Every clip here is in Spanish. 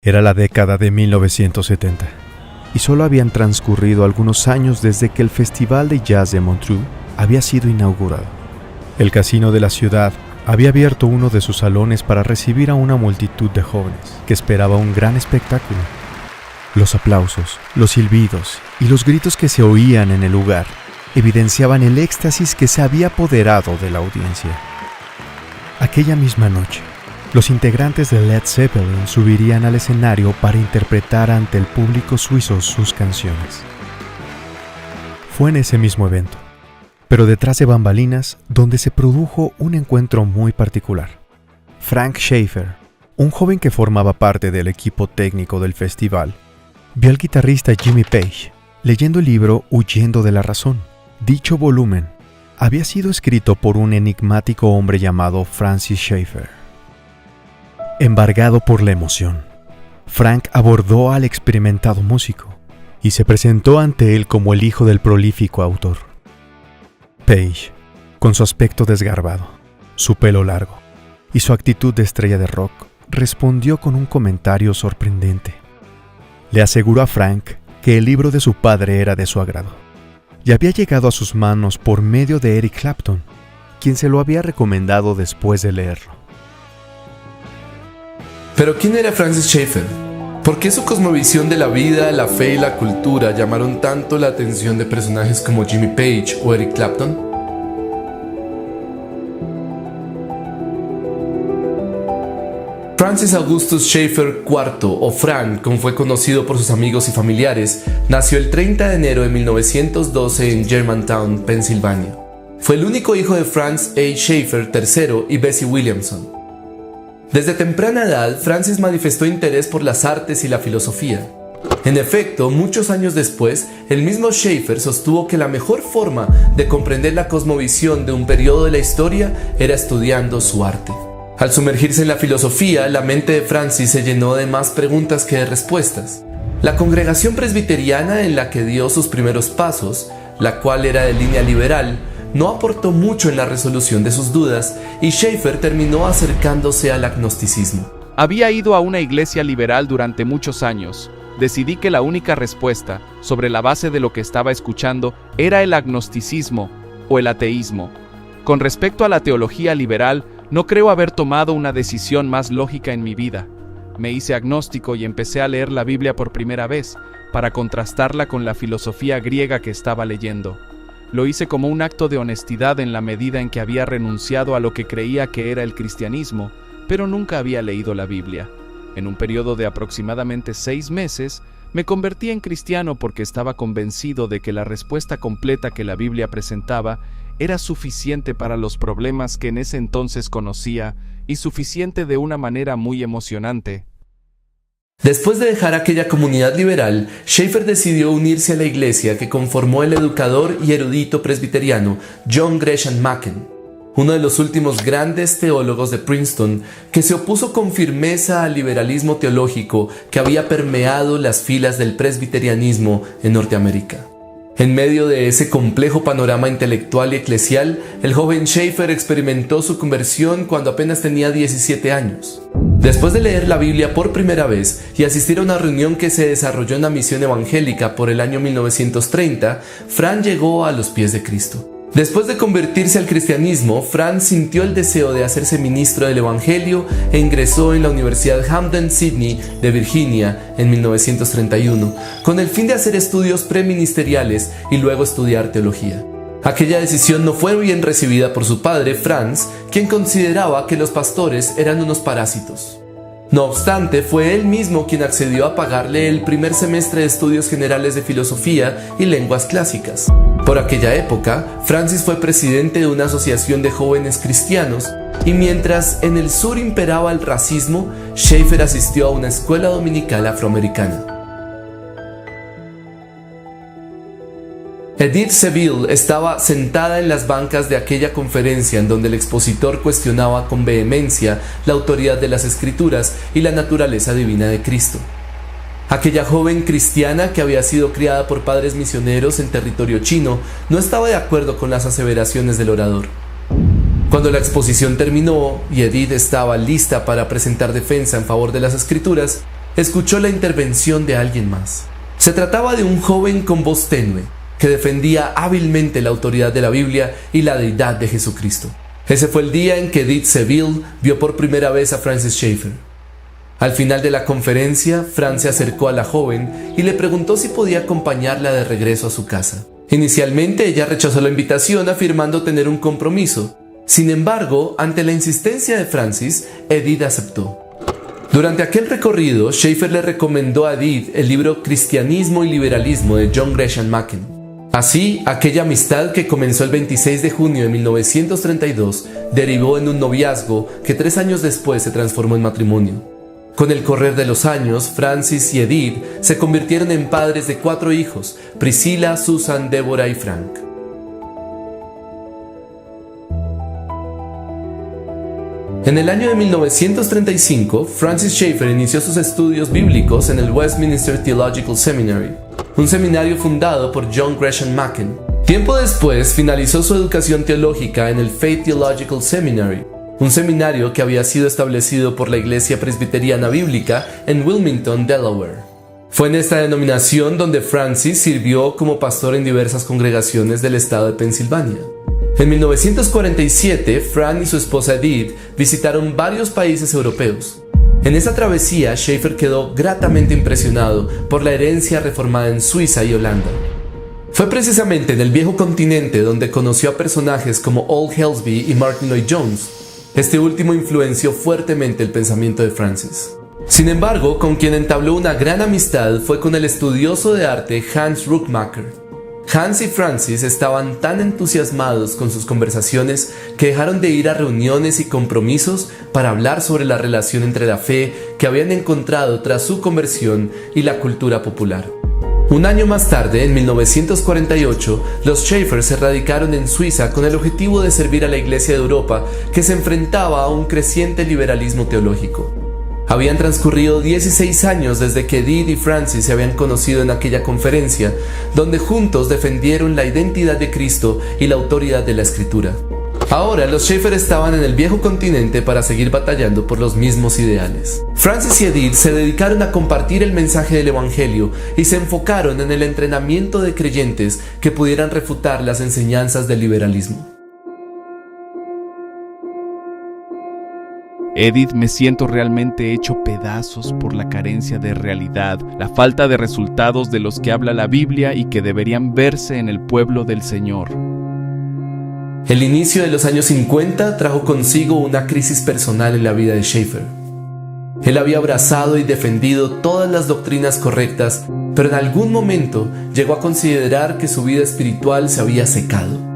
Era la década de 1970 y solo habían transcurrido algunos años desde que el Festival de Jazz de Montreux había sido inaugurado. El casino de la ciudad había abierto uno de sus salones para recibir a una multitud de jóvenes que esperaba un gran espectáculo. Los aplausos, los silbidos y los gritos que se oían en el lugar evidenciaban el éxtasis que se había apoderado de la audiencia. Aquella misma noche, los integrantes de Led Zeppelin subirían al escenario para interpretar ante el público suizo sus canciones. Fue en ese mismo evento, pero detrás de bambalinas, donde se produjo un encuentro muy particular. Frank Schaeffer, un joven que formaba parte del equipo técnico del festival, vio al guitarrista Jimmy Page leyendo el libro Huyendo de la Razón. Dicho volumen había sido escrito por un enigmático hombre llamado Francis Schaeffer. Embargado por la emoción, Frank abordó al experimentado músico y se presentó ante él como el hijo del prolífico autor. Page, con su aspecto desgarbado, su pelo largo y su actitud de estrella de rock, respondió con un comentario sorprendente. Le aseguró a Frank que el libro de su padre era de su agrado y había llegado a sus manos por medio de Eric Clapton, quien se lo había recomendado después de leerlo. Pero ¿quién era Francis Schaeffer? ¿Por qué su cosmovisión de la vida, la fe y la cultura llamaron tanto la atención de personajes como Jimmy Page o Eric Clapton? Francis Augustus Schaeffer IV, o Frank, como fue conocido por sus amigos y familiares, nació el 30 de enero de 1912 en Germantown, Pensilvania. Fue el único hijo de Franz A. Schaeffer III y Bessie Williamson. Desde temprana edad, Francis manifestó interés por las artes y la filosofía. En efecto, muchos años después, el mismo Schaeffer sostuvo que la mejor forma de comprender la cosmovisión de un periodo de la historia era estudiando su arte. Al sumergirse en la filosofía, la mente de Francis se llenó de más preguntas que de respuestas. La congregación presbiteriana en la que dio sus primeros pasos, la cual era de línea liberal, no aportó mucho en la resolución de sus dudas y Schaeffer terminó acercándose al agnosticismo. Había ido a una iglesia liberal durante muchos años. Decidí que la única respuesta, sobre la base de lo que estaba escuchando, era el agnosticismo o el ateísmo. Con respecto a la teología liberal, no creo haber tomado una decisión más lógica en mi vida. Me hice agnóstico y empecé a leer la Biblia por primera vez, para contrastarla con la filosofía griega que estaba leyendo. Lo hice como un acto de honestidad en la medida en que había renunciado a lo que creía que era el cristianismo, pero nunca había leído la Biblia. En un periodo de aproximadamente 6 meses, me convertí en cristiano porque estaba convencido de que la respuesta completa que la Biblia presentaba era suficiente para los problemas que en ese entonces conocía y suficiente de una manera muy emocionante. Después de dejar aquella comunidad liberal, Schaeffer decidió unirse a la iglesia que conformó el educador y erudito presbiteriano John Gresham Machen, uno de los últimos grandes teólogos de Princeton que se opuso con firmeza al liberalismo teológico que había permeado las filas del presbiterianismo en Norteamérica. En medio de ese complejo panorama intelectual y eclesial, el joven Schaeffer experimentó su conversión cuando apenas tenía 17 años. Después de leer la Biblia por primera vez y asistir a una reunión que se desarrolló en la misión evangélica por el año 1930, Frank llegó a los pies de Cristo. Después de convertirse al cristianismo, Frank sintió el deseo de hacerse ministro del Evangelio e ingresó en la Universidad Hampden-Sydney de Virginia en 1931, con el fin de hacer estudios preministeriales y luego estudiar teología. Aquella decisión no fue bien recibida por su padre, Franz, quien consideraba que los pastores eran unos parásitos. No obstante, fue él mismo quien accedió a pagarle el primer semestre de estudios generales de filosofía y lenguas clásicas. Por aquella época, Francis fue presidente de una asociación de jóvenes cristianos y mientras en el sur imperaba el racismo, Schaeffer asistió a una escuela dominical afroamericana. Edith Seville estaba sentada en las bancas de aquella conferencia en donde el expositor cuestionaba con vehemencia la autoridad de las Escrituras y la naturaleza divina de Cristo. Aquella joven cristiana que había sido criada por padres misioneros en territorio chino no estaba de acuerdo con las aseveraciones del orador. Cuando la exposición terminó y Edith estaba lista para presentar defensa en favor de las Escrituras, escuchó la intervención de alguien más. Se trataba de un joven con voz tenue, que defendía hábilmente la autoridad de la Biblia y la deidad de Jesucristo. Ese fue el día en que Edith Seville vio por primera vez a Francis Schaeffer. Al final de la conferencia, Fran se acercó a la joven y le preguntó si podía acompañarla de regreso a su casa. Inicialmente ella rechazó la invitación afirmando tener un compromiso. Sin embargo, ante la insistencia de Francis, Edith aceptó. Durante aquel recorrido, Schaeffer le recomendó a Edith el libro Cristianismo y Liberalismo de John Gresham Machen. Así, aquella amistad que comenzó el 26 de junio de 1932 derivó en un noviazgo que 3 años después se transformó en matrimonio. Con el correr de los años, Francis y Edith se convirtieron en padres de 4 hijos: Priscilla, Susan, Deborah y Frank. En el año de 1935, Francis Schaeffer inició sus estudios bíblicos en el Westminster Theological Seminary, un seminario fundado por John Gresham Machen. Tiempo después, finalizó su educación teológica en el Faith Theological Seminary, un seminario que había sido establecido por la Iglesia Presbiteriana Bíblica en Wilmington, Delaware. Fue en esta denominación donde Francis sirvió como pastor en diversas congregaciones del estado de Pensilvania. En 1947, Fran y su esposa Edith visitaron varios países europeos. En esa travesía, Schaeffer quedó gratamente impresionado por la herencia reformada en Suiza y Holanda. Fue precisamente en el viejo continente donde conoció a personajes como Ol Helsby y Martin Lloyd-Jones. Este último influenció fuertemente el pensamiento de Francis. Sin embargo, con quien entabló una gran amistad fue con el estudioso de arte Hans Ruckmacher. Hans y Francis estaban tan entusiasmados con sus conversaciones que dejaron de ir a reuniones y compromisos para hablar sobre la relación entre la fe que habían encontrado tras su conversión y la cultura popular. Un año más tarde, en 1948, los Schaeffer se radicaron en Suiza con el objetivo de servir a la Iglesia de Europa, que se enfrentaba a un creciente liberalismo teológico. Habían transcurrido 16 años desde que Edith y Francis se habían conocido en aquella conferencia, donde juntos defendieron la identidad de Cristo y la autoridad de la Escritura. Ahora los Schaeffer estaban en el viejo continente para seguir batallando por los mismos ideales. Francis y Edith se dedicaron a compartir el mensaje del Evangelio y se enfocaron en el entrenamiento de creyentes que pudieran refutar las enseñanzas del liberalismo. Edith, me siento realmente hecho pedazos por la carencia de realidad, la falta de resultados de los que habla la Biblia y que deberían verse en el pueblo del Señor. El inicio de los años 50 trajo consigo una crisis personal en la vida de Schaeffer. Él había abrazado y defendido todas las doctrinas correctas, pero en algún momento llegó a considerar que su vida espiritual se había secado.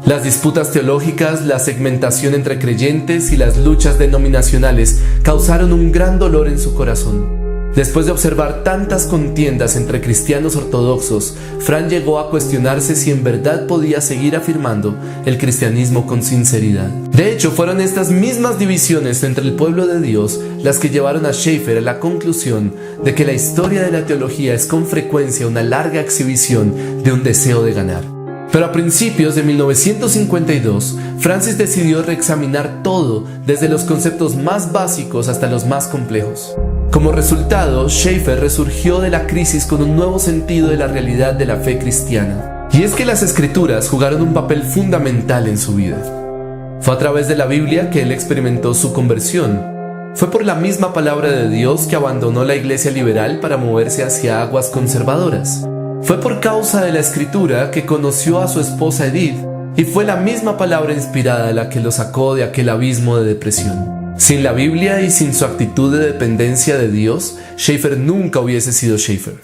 Las disputas teológicas, la segmentación entre creyentes y las luchas denominacionales causaron un gran dolor en su corazón. Después de observar tantas contiendas entre cristianos ortodoxos, Fran llegó a cuestionarse si en verdad podía seguir afirmando el cristianismo con sinceridad. De hecho, fueron estas mismas divisiones entre el pueblo de Dios las que llevaron a Schaeffer a la conclusión de que la historia de la teología es con frecuencia una larga exhibición de un deseo de ganar. Pero a principios de 1952, Francis decidió reexaminar todo, desde los conceptos más básicos hasta los más complejos. Como resultado, Schaeffer resurgió de la crisis con un nuevo sentido de la realidad de la fe cristiana. Y es que las Escrituras jugaron un papel fundamental en su vida. Fue a través de la Biblia que él experimentó su conversión. Fue por la misma palabra de Dios que abandonó la iglesia liberal para moverse hacia aguas conservadoras. Fue por causa de la Escritura que conoció a su esposa Edith, y fue la misma palabra inspirada la que lo sacó de aquel abismo de depresión. Sin la Biblia y sin su actitud de dependencia de Dios, Schaeffer nunca hubiese sido Schaeffer.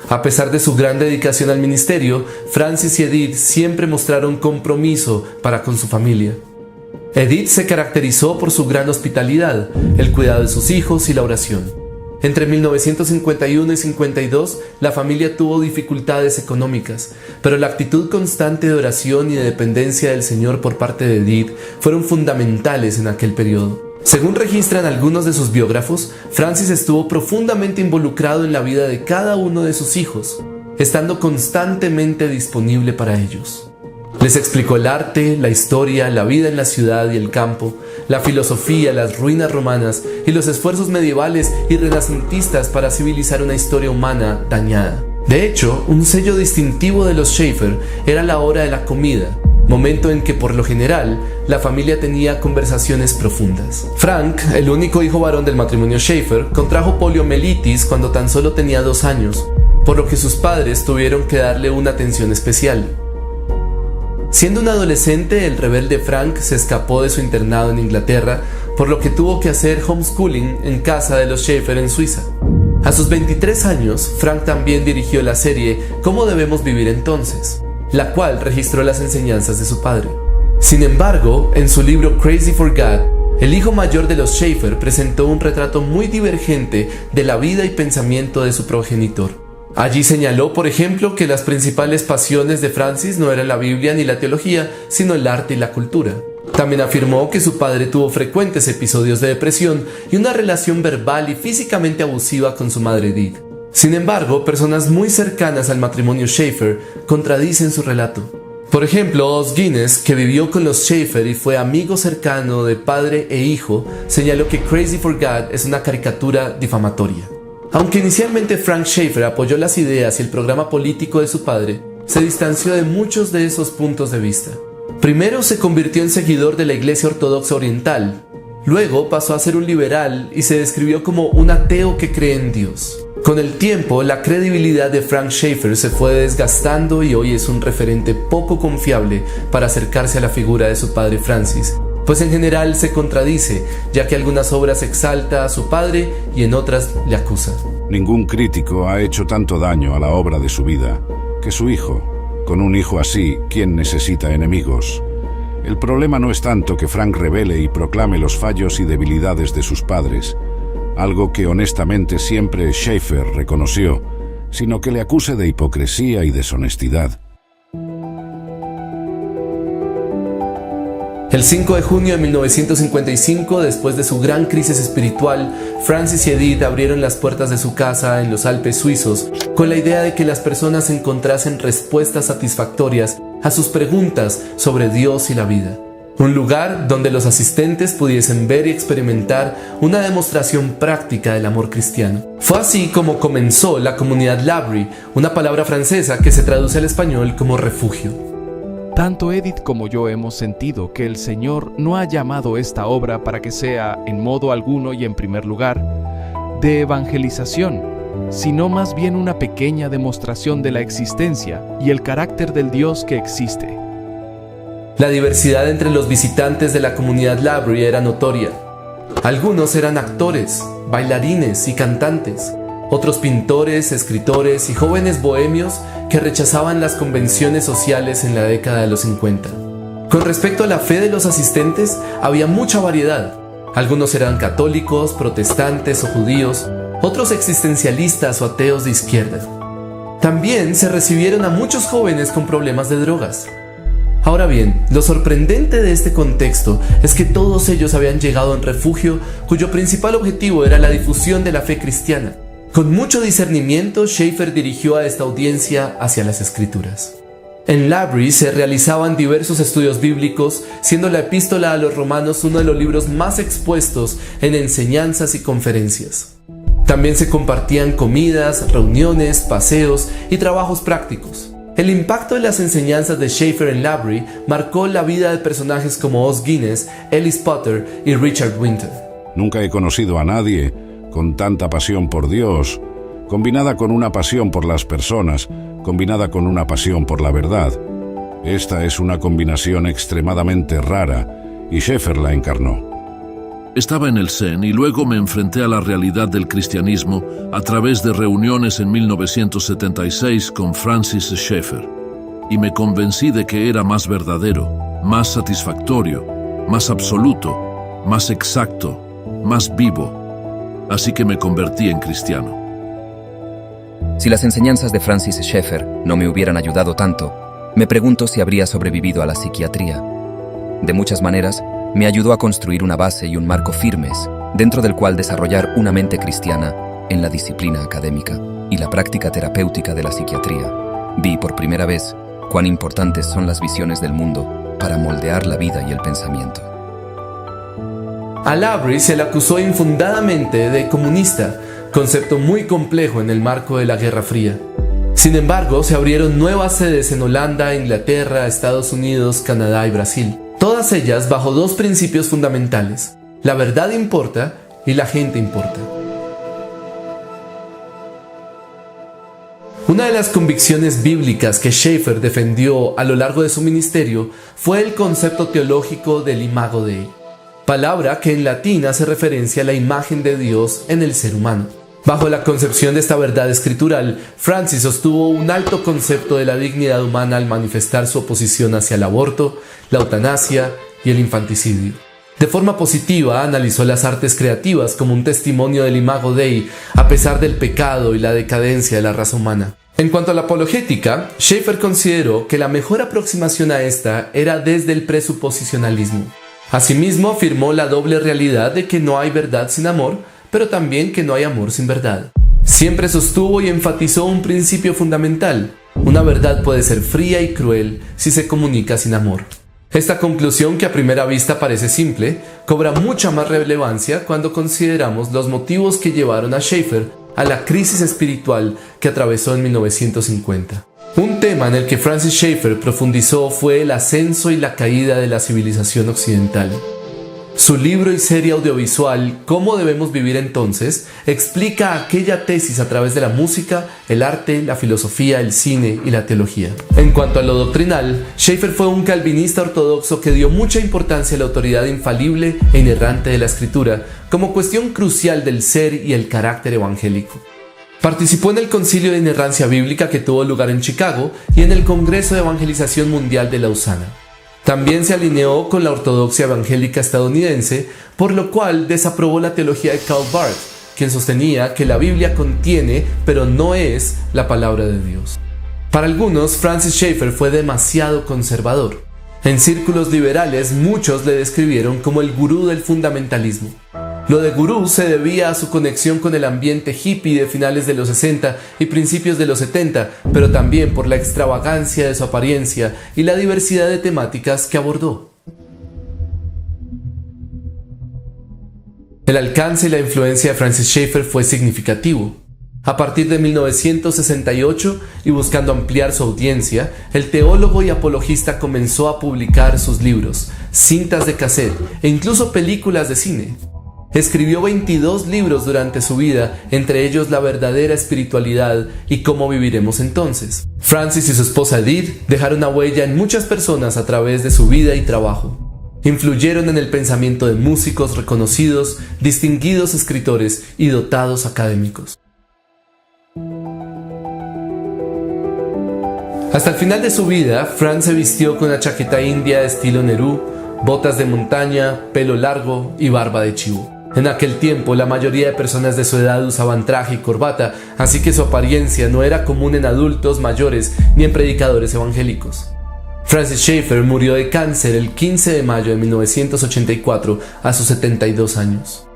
A pesar de su gran dedicación al ministerio, Francis y Edith siempre mostraron compromiso para con su familia. Edith se caracterizó por su gran hospitalidad, el cuidado de sus hijos y la oración. Entre 1951 y 52, la familia tuvo dificultades económicas, pero la actitud constante de oración y de dependencia del Señor por parte de Edith fueron fundamentales en aquel periodo. Según registran algunos de sus biógrafos, Francis estuvo profundamente involucrado en la vida de cada uno de sus hijos, estando constantemente disponible para ellos. Les explicó el arte, la historia, la vida en la ciudad y el campo, la filosofía, las ruinas romanas y los esfuerzos medievales y renacentistas para civilizar una historia humana dañada. De hecho, un sello distintivo de los Schaeffer era la hora de la comida, momento en que por lo general la familia tenía conversaciones profundas. Frank, el único hijo varón del matrimonio Schaeffer, contrajo poliomielitis cuando tan solo tenía 2 años, por lo que sus padres tuvieron que darle una atención especial. Siendo un adolescente, el rebelde Frank se escapó de su internado en Inglaterra, por lo que tuvo que hacer homeschooling en casa de los Schaeffer en Suiza. A sus 23 años, Frank también dirigió la serie ¿Cómo debemos vivir entonces?, la cual registró las enseñanzas de su padre. Sin embargo, en su libro Crazy for God, el hijo mayor de los Schaeffer presentó un retrato muy divergente de la vida y pensamiento de su progenitor. Allí señaló, por ejemplo, que las principales pasiones de Francis no eran la Biblia ni la teología, sino el arte y la cultura. También afirmó que su padre tuvo frecuentes episodios de depresión y una relación verbal y físicamente abusiva con su madre Edith. Sin embargo, personas muy cercanas al matrimonio Schaeffer contradicen su relato. Por ejemplo, Os Guinness, que vivió con los Schaeffer y fue amigo cercano de padre e hijo, señaló que Crazy for God es una caricatura difamatoria. Aunque inicialmente Frank Schaeffer apoyó las ideas y el programa político de su padre, se distanció de muchos de esos puntos de vista. Primero se convirtió en seguidor de la Iglesia Ortodoxa Oriental, luego pasó a ser un liberal y se describió como un ateo que cree en Dios. Con el tiempo, la credibilidad de Frank Schaeffer se fue desgastando y hoy es un referente poco confiable para acercarse a la figura de su padre Francis, pues en general se contradice, ya que algunas obras exalta a su padre y en otras le acusa. Ningún crítico ha hecho tanto daño a la obra de su vida que su hijo. Con un hijo así, ¿quién necesita enemigos? El problema no es tanto que Frank revele y proclame los fallos y debilidades de sus padres, algo que honestamente siempre Schaeffer reconoció, sino que le acuse de hipocresía y deshonestidad. El 5 de junio de 1955, después de su gran crisis espiritual, Francis y Edith abrieron las puertas de su casa en los Alpes suizos con la idea de que las personas encontrasen respuestas satisfactorias a sus preguntas sobre Dios y la vida. Un lugar donde los asistentes pudiesen ver y experimentar una demostración práctica del amor cristiano. Fue así como comenzó la comunidad L'Abri, una palabra francesa que se traduce al español como refugio. Tanto Edith como yo hemos sentido que el Señor no ha llamado esta obra para que sea, en modo alguno y en primer lugar, de evangelización, sino más bien una pequeña demostración de la existencia y el carácter del Dios que existe. La diversidad entre los visitantes de la comunidad L'Abri era notoria. Algunos eran actores, bailarines y cantantes, otros pintores, escritores y jóvenes bohemios que rechazaban las convenciones sociales en la década de los 50. Con respecto a la fe de los asistentes, había mucha variedad. Algunos eran católicos, protestantes o judíos, otros existencialistas o ateos de izquierda. También se recibieron a muchos jóvenes con problemas de drogas. Ahora bien, lo sorprendente de este contexto es que todos ellos habían llegado a un refugio cuyo principal objetivo era la difusión de la fe cristiana. Con mucho discernimiento, Schaeffer dirigió a esta audiencia hacia las Escrituras. En L'Abri se realizaban diversos estudios bíblicos, siendo la Epístola a los Romanos uno de los libros más expuestos en enseñanzas y conferencias. También se compartían comidas, reuniones, paseos y trabajos prácticos. El impacto de las enseñanzas de Schaeffer en L'Abri marcó la vida de personajes como Os Guinness, Ellis Potter y Richard Winter. Nunca he conocido a nadie con tanta pasión por Dios, combinada con una pasión por las personas, combinada con una pasión por la verdad. Esta es una combinación extremadamente rara, y Schaeffer la encarnó. Estaba en el Zen y luego me enfrenté a la realidad del cristianismo a través de reuniones en 1976 con Francis Schaeffer, y me convencí de que era más verdadero, más satisfactorio, más absoluto, más exacto, más vivo. Así que me convertí en cristiano. Si las enseñanzas de Francis Schaeffer no me hubieran ayudado tanto, me pregunto si habría sobrevivido a la psiquiatría. De muchas maneras, me ayudó a construir una base y un marco firmes, dentro del cual desarrollar una mente cristiana en la disciplina académica y la práctica terapéutica de la psiquiatría. Vi por primera vez cuán importantes son las visiones del mundo para moldear la vida y el pensamiento. A Lavery se le acusó infundadamente de comunista, concepto muy complejo en el marco de la Guerra Fría. Sin embargo, se abrieron nuevas sedes en Holanda, Inglaterra, Estados Unidos, Canadá y Brasil. Todas ellas bajo dos principios fundamentales: la verdad importa y la gente importa. Una de las convicciones bíblicas que Schaeffer defendió a lo largo de su ministerio fue el concepto teológico del imago Dei, palabra que en latín hace referencia a la imagen de Dios en el ser humano. Bajo la concepción de esta verdad escritural, Francis sostuvo un alto concepto de la dignidad humana al manifestar su oposición hacia el aborto, la eutanasia y el infanticidio. De forma positiva, analizó las artes creativas como un testimonio del imago Dei a pesar del pecado y la decadencia de la raza humana. En cuanto a la apologética, Schaeffer consideró que la mejor aproximación a esta era desde el presuposicionalismo. Asimismo, afirmó la doble realidad de que no hay verdad sin amor, pero también que no hay amor sin verdad. Siempre sostuvo y enfatizó un principio fundamental: una verdad puede ser fría y cruel si se comunica sin amor. Esta conclusión, que a primera vista parece simple, cobra mucha más relevancia cuando consideramos los motivos que llevaron a Schaeffer a la crisis espiritual que atravesó en 1950. Un tema en el que Francis Schaeffer profundizó fue el ascenso y la caída de la civilización occidental. Su libro y serie audiovisual ¿Cómo debemos vivir entonces?, explica aquella tesis a través de la música, el arte, la filosofía, el cine y la teología. En cuanto a lo doctrinal, Schaeffer fue un calvinista ortodoxo que dio mucha importancia a la autoridad infalible e inerrante de la Escritura como cuestión crucial del ser y el carácter evangélico. Participó en el Concilio de Inerrancia Bíblica que tuvo lugar en Chicago y en el Congreso de Evangelización Mundial de Lausana. También se alineó con la ortodoxia evangélica estadounidense, por lo cual desaprobó la teología de Karl Barth, quien sostenía que la Biblia contiene, pero no es, la palabra de Dios. Para algunos, Francis Schaeffer fue demasiado conservador. En círculos liberales, muchos le describieron como el gurú del fundamentalismo. Lo de gurú se debía a su conexión con el ambiente hippie de finales de los 60 y principios de los 70, pero también por la extravagancia de su apariencia y la diversidad de temáticas que abordó. El alcance y la influencia de Francis Schaeffer fue significativo. A partir de 1968, y buscando ampliar su audiencia, el teólogo y apologista comenzó a publicar sus libros, cintas de cassette e incluso películas de cine. Escribió 22 libros durante su vida, entre ellos La verdadera espiritualidad y Cómo viviremos entonces. Francis y su esposa Edith dejaron una huella en muchas personas a través de su vida y trabajo. Influyeron en el pensamiento de músicos reconocidos, distinguidos escritores y dotados académicos. Hasta el final de su vida, Franz se vistió con una chaqueta india de estilo Nehru, botas de montaña, pelo largo y barba de chivo. En aquel tiempo, la mayoría de personas de su edad usaban traje y corbata, así que su apariencia no era común en adultos mayores ni en predicadores evangélicos. Francis Schaeffer murió de cáncer el 15 de mayo de 1984 a sus 72 años.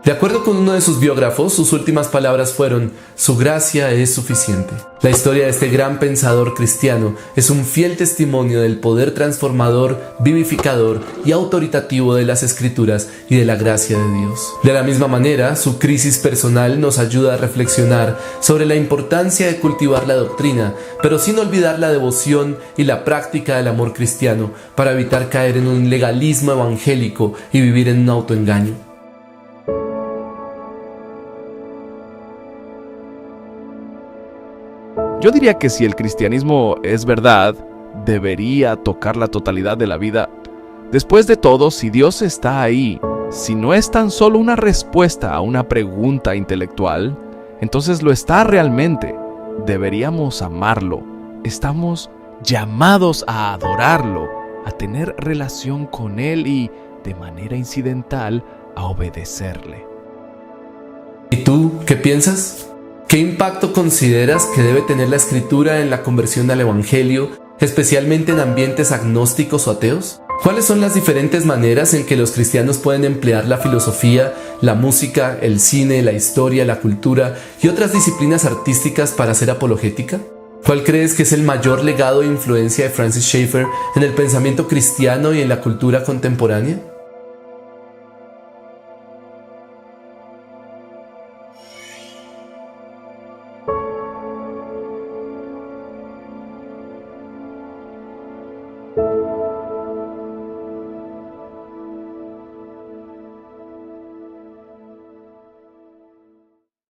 De acuerdo con uno de sus biógrafos, sus últimas palabras fueron: «Su gracia es suficiente». La historia de este gran pensador cristiano es un fiel testimonio del poder transformador, vivificador y autoritativo de las Escrituras y de la gracia de Dios. De la misma manera, su crisis personal nos ayuda a reflexionar sobre la importancia de cultivar la doctrina, pero sin olvidar la devoción y la práctica del amor cristiano, para evitar caer en un legalismo evangélico y vivir en un autoengaño. Yo diría que si el cristianismo es verdad, debería tocar la totalidad de la vida. Después de todo, si Dios está ahí, si no es tan solo una respuesta a una pregunta intelectual, entonces lo está realmente. Deberíamos amarlo. Estamos llamados a adorarlo, a tener relación con Él y, de manera incidental, a obedecerle. ¿Y tú qué piensas? ¿Qué impacto consideras que debe tener la Escritura en la conversión al Evangelio, especialmente en ambientes agnósticos o ateos? ¿Cuáles son las diferentes maneras en que los cristianos pueden emplear la filosofía, la música, el cine, la historia, la cultura y otras disciplinas artísticas para hacer apologética? ¿Cuál crees que es el mayor legado e influencia de Francis Schaeffer en el pensamiento cristiano y en la cultura contemporánea?